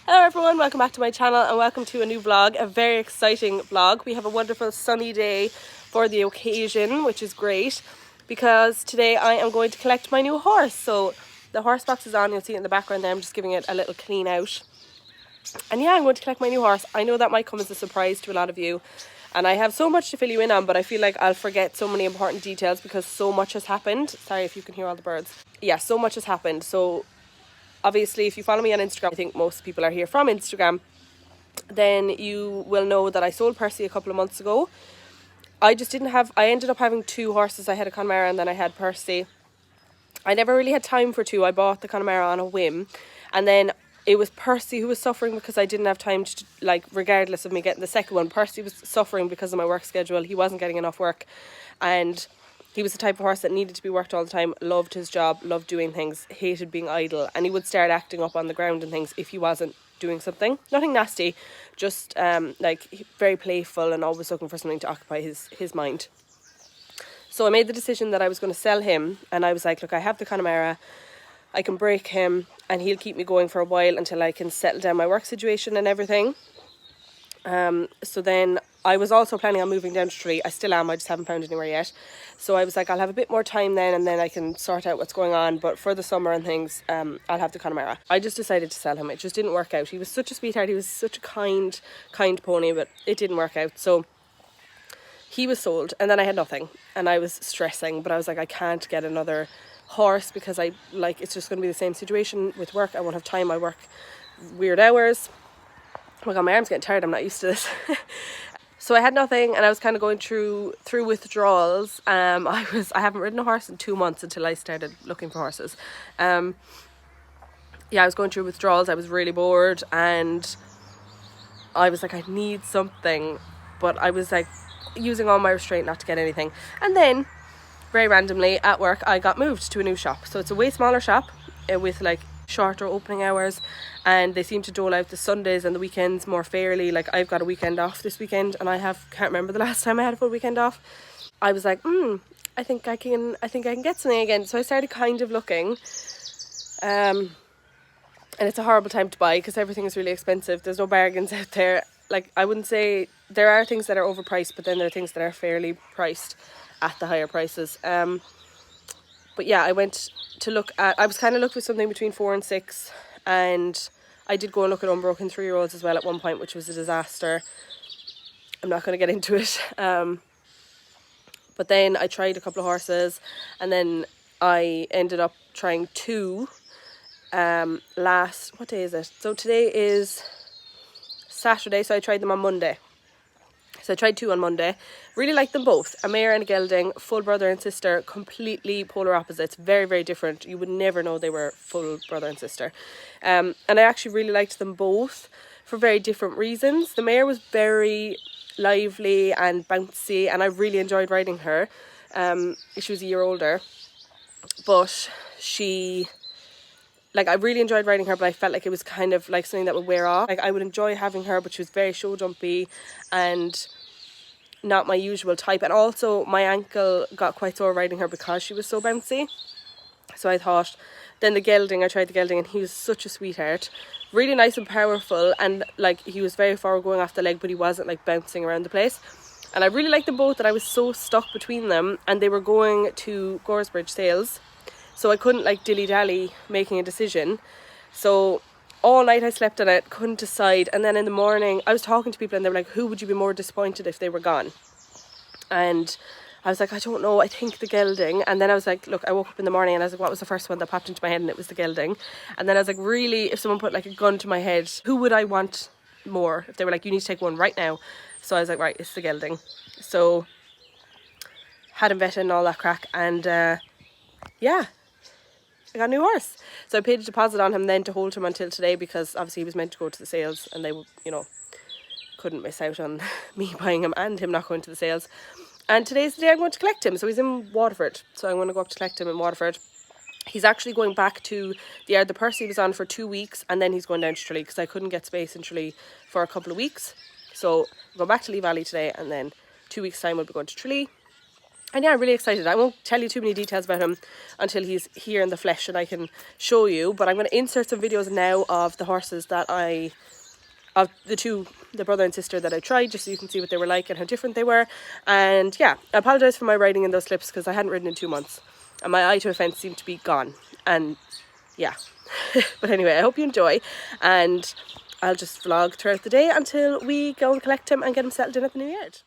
Hello everyone, welcome back to my channel and welcome to a new vlog, a very exciting vlog. We have a wonderful sunny day for the occasion, which is great because today I am going to collect my new horse. So the horse box is on, you'll see it in the background there. I'm just giving it a little clean out. And yeah, I'm going to collect my new horse. I know that might come as a surprise to a lot of you and I have so much to fill you in on, but I feel like I'll forget so many important details because so much has happened. Sorry if you can hear all the birds. Yeah, so much has happened. So obviously, if you follow me on Instagram, I think most people are here from Instagram, then you will know that I sold Percy a couple of months ago. I ended up having two horses. I had a Connemara and then I had Percy. I never really had time for two. I bought the Connemara on a whim. And then it was Percy who was suffering because I didn't have time to, regardless of me getting the second one, Percy was suffering because of my work schedule. He wasn't getting enough work. And he was the type of horse that needed to be worked all the time, loved his job, loved doing things, hated being idle, and he would start acting up on the ground and things if he wasn't doing something. Nothing nasty, just very playful and always looking for something to occupy his mind. So I made the decision that I was going to sell him, and I was like, look, I have the Connemara, I can break him and he'll keep me going for a while until I can settle down my work situation and everything. So then I was also planning on moving down to Tralee. I still am, I just haven't found anywhere yet. So I was like, I'll have a bit more time then and then I can sort out what's going on. But for the summer and things, I'll have the Connemara. I just decided to sell him. It just didn't work out. He was such a sweetheart. He was such a kind pony, but it didn't work out. So he was sold and then I had nothing and I was stressing. But I was like, I can't get another horse because it's just going to be the same situation with work. I won't have time. I work weird hours. Oh my god, my arm's getting tired. I'm not used to this. So I had nothing and I was kind of going through withdrawals. I haven't ridden a horse in 2 months until I started looking for horses. I was going through withdrawals. I was really bored and I was like, I need something, but I was like using all my restraint not to get anything. And then very randomly at work I got moved to a new shop. So it's a way smaller shop with shorter opening hours, and they seem to dole out the Sundays and the weekends more fairly. Like I've got a weekend off this weekend and I can't remember the last time I had a full weekend off. I was like, I think I can get something again. So I started kind of looking, and it's a horrible time to buy because everything is really expensive. There's no bargains out there. Like I wouldn't say there are things that are overpriced, but then there are things that are fairly priced at the higher prices. But yeah, I went to I was kind of looking for something between 4 and 6, and I did go and look at unbroken 3-year-olds as well at one point, which was a disaster. I'm not going to get into it. But then I tried a couple of horses, and then I ended up trying 2 what day is it? So today is Saturday, so I tried them on Monday. So I tried 2 on Monday. Really liked them both. A mare and a gelding, full brother and sister, completely polar opposites. Very, very different. You would never know they were full brother and sister. And I actually really liked them both for very different reasons. The mare was very lively and bouncy and I really enjoyed riding her. She was a year older. But I really enjoyed riding her, but I felt like it was kind of like something that would wear off. Like I would enjoy having her, but she was very show jumpy and not my usual type. And also my ankle got quite sore riding her because she was so bouncy. So I thought, then I tried the gelding and he was such a sweetheart. Really nice and powerful, and he was very far going off the leg, but he wasn't bouncing around the place. And I really liked them both, and I was so stuck between them, and they were going to Goresbridge sales. So I couldn't dilly-dally making a decision. So all night I slept on it, couldn't decide. And then in the morning I was talking to people and they were like, who would you be more disappointed if they were gone? And I was like, I don't know, I think the gelding. And then I was like, look, I woke up in the morning and I was like, what was the first one that popped into my head? And it was the gelding. And then I was like, really, if someone put a gun to my head, who would I want more? If they were like, you need to take one right now. So I was like, right, it's the gelding. So had him vetted and all that crack, and yeah, I got a new horse. So I paid a deposit on him then to hold him until today, because obviously he was meant to go to the sales and they, couldn't miss out on me buying him and him not going to the sales. And today's the day I'm going to collect him. So he's in Waterford. So I'm going to go up to collect him in Waterford. He's actually going back to the yard the Percy was on for 2 weeks, and then he's going down to Tralee because I couldn't get space in Tralee for a couple of weeks. So I'm going back to Lee Valley today, and then 2 weeks time we'll be going to Tralee. And yeah, I'm really excited. I won't tell you too many details about him until he's here in the flesh and I can show you. But I'm going to insert some videos now of the horses that of the brother and sister that I tried, just so you can see what they were like and how different they were. And yeah, I apologise for my riding in those slips because I hadn't ridden in 2 months. And my eye to a fence seemed to be gone. And yeah. But anyway, I hope you enjoy. And I'll just vlog throughout the day until we go and collect him and get him settled in at the new yard.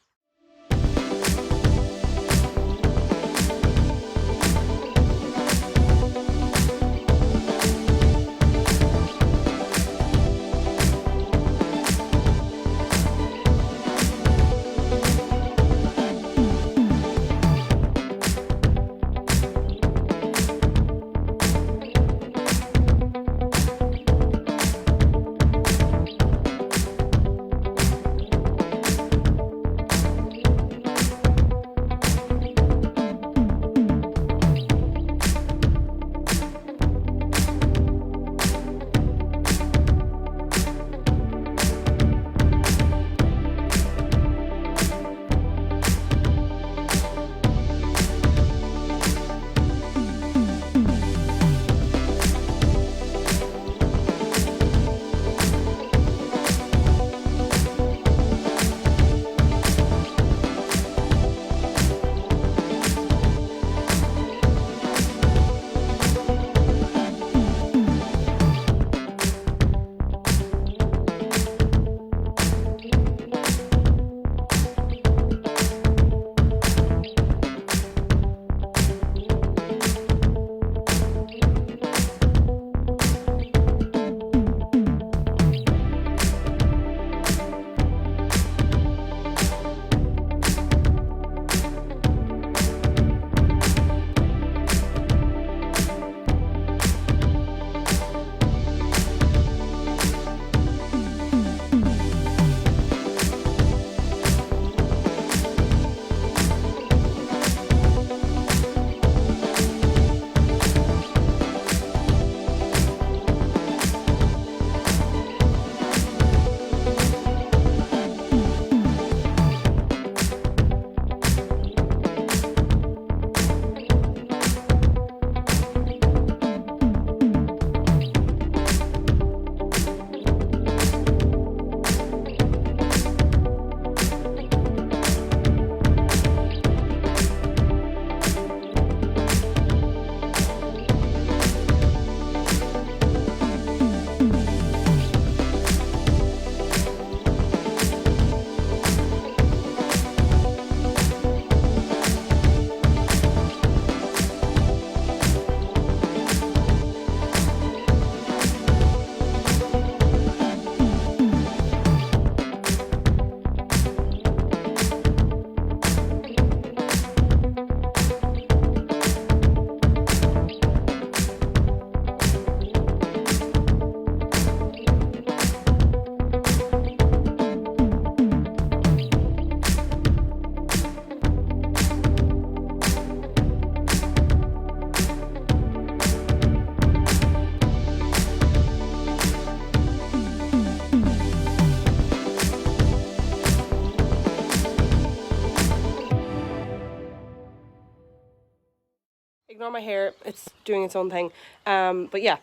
Ignore my hair, it's doing its own thing. But yeah,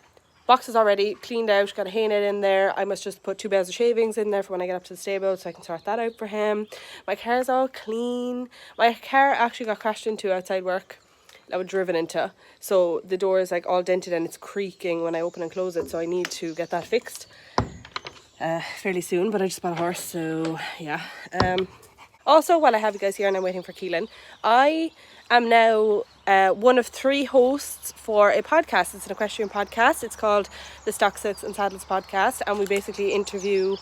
box is already cleaned out, got a hay net in there. I must just put 2 bales of shavings in there for when I get up to the stable so I can sort that out for him. My car's all clean. My car actually got crashed into outside work. I was driven into, so the door is like all dented and it's creaking when I open and close it, so I need to get that fixed fairly soon. But I just bought a horse, so yeah. Also, while I have you guys here and I'm waiting for Keelan, I am now one of 3 hosts for a podcast. It's an equestrian podcast. It's called the Stock Sits and Saddles podcast, and we basically interview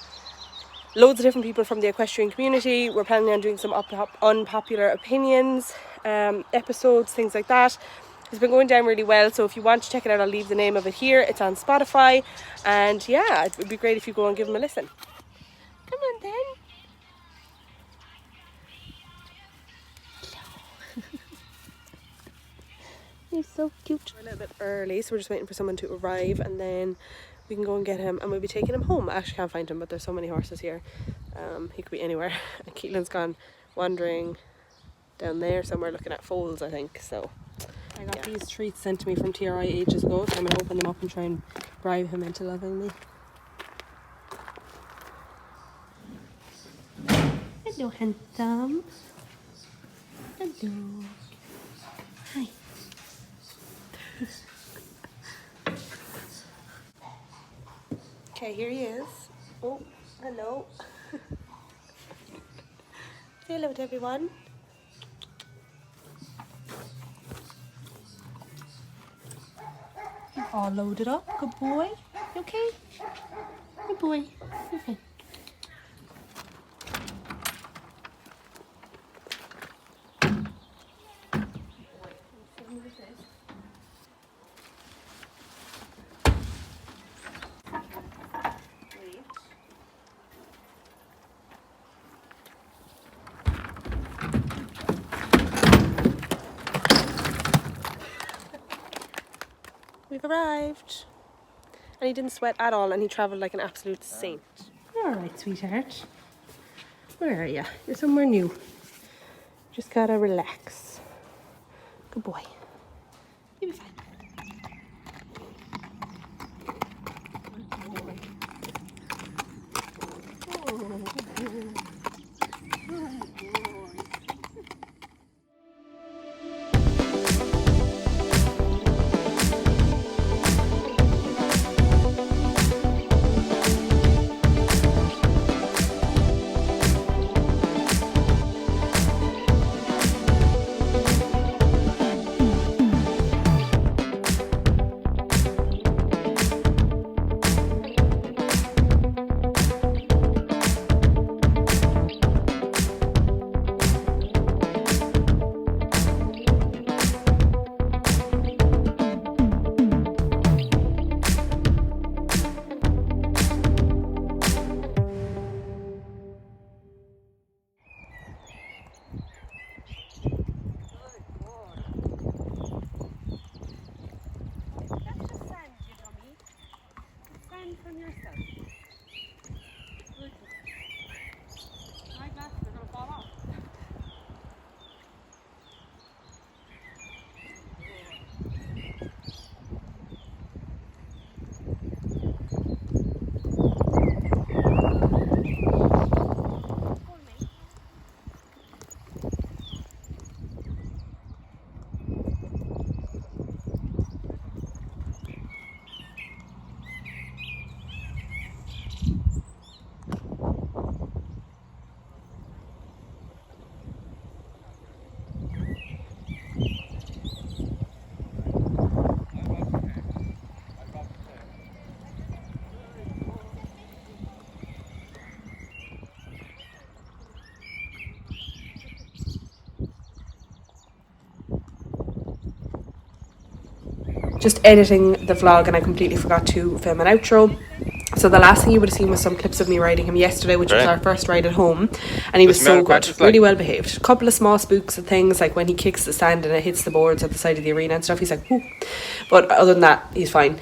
loads of different people from the equestrian community. We're planning on doing some unpopular opinions episodes, things like that. It's been going down really well, so if you want to check it out, I'll leave the name of it here. It's on Spotify, and yeah, it would be great if you go and give them a listen. Come on then. You're so cute. We're a little bit early, so we're just waiting for someone to arrive, and then we can go and get him, and we'll be taking him home. I actually can't find him, but there's so many horses here. He could be anywhere. And Keelan's gone wandering down there somewhere looking at foals, I think. So I got these treats sent to me from TRI ages ago, so I'm going to open them up and try and bribe him into loving me. Hello, handsome. Hello. Hi. Okay, here he is. Oh, hello. Say hello to everyone. You're all loaded up. Good boy. You okay? Good boy. Okay. We've arrived. And he didn't sweat at all, and he travelled like an absolute saint. Alright, sweetheart. Where are you? You're somewhere new. Just gotta relax. Good boy. You'll be fine. From yourself. My glasses are going to fall off. Just editing the vlog, and I completely forgot to film an outro. So the last thing you would have seen was some clips of me riding him yesterday, which was our first ride at home, and he was so good, really well behaved. A couple of small spooks and things, like when he kicks the sand and it hits the boards at the side of the arena and stuff, he's like, whoo. But other than that, he's fine.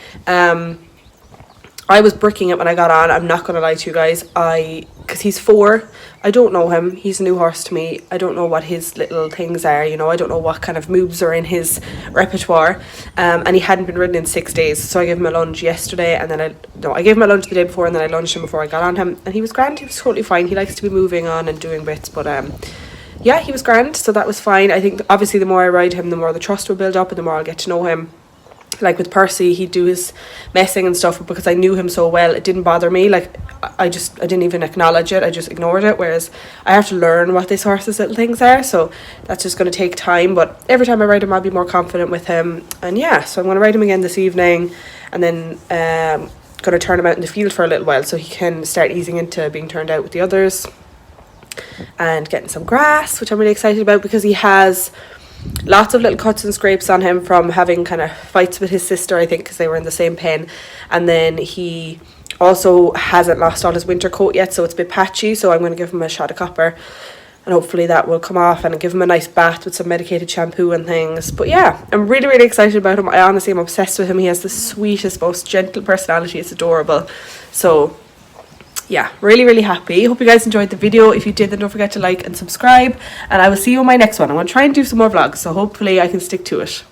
I was bricking it when I got on, I'm not going to lie to you guys, because he's 4, I don't know him, he's a new horse to me, I don't know what his little things are, you know, I don't know what kind of moves are in his repertoire, and he hadn't been ridden in 6 days, so I gave him a lunge yesterday, and then I gave him a lunge the day before, and then I lunged him before I got on him, and he was grand, he was totally fine, he likes to be moving on and doing bits, but yeah, he was grand, so that was fine. I think obviously the more I ride him, the more the trust will build up, and the more I'll get to know him. Like with Percy, he'd do his messing and stuff, but because I knew him so well, it didn't bother me. Like I didn't even acknowledge it, I just ignored it, whereas I have to learn what this horse's little things are, so that's just going to take time. But every time I ride him, I'll be more confident with him. And yeah, so I'm going to ride him again this evening, and then going to turn him out in the field for a little while so he can start easing into being turned out with the others and getting some grass, which I'm really excited about, because he has lots of little cuts and scrapes on him from having kind of fights with his sister, I think, because they were in the same pen. And then he also hasn't lost all his winter coat yet, so it's a bit patchy, so I'm going to give him a shot of copper, and hopefully that will come off, and give him a nice bath with some medicated shampoo and things. But yeah, I'm really, really excited about him. I honestly am obsessed with him. He has the sweetest, most gentle personality. It's adorable. So yeah, really happy. Hope you guys enjoyed the video. If you did, then don't forget to like and subscribe, and I will see you in my next one. I'm going to try and do some more vlogs, so hopefully I can stick to it.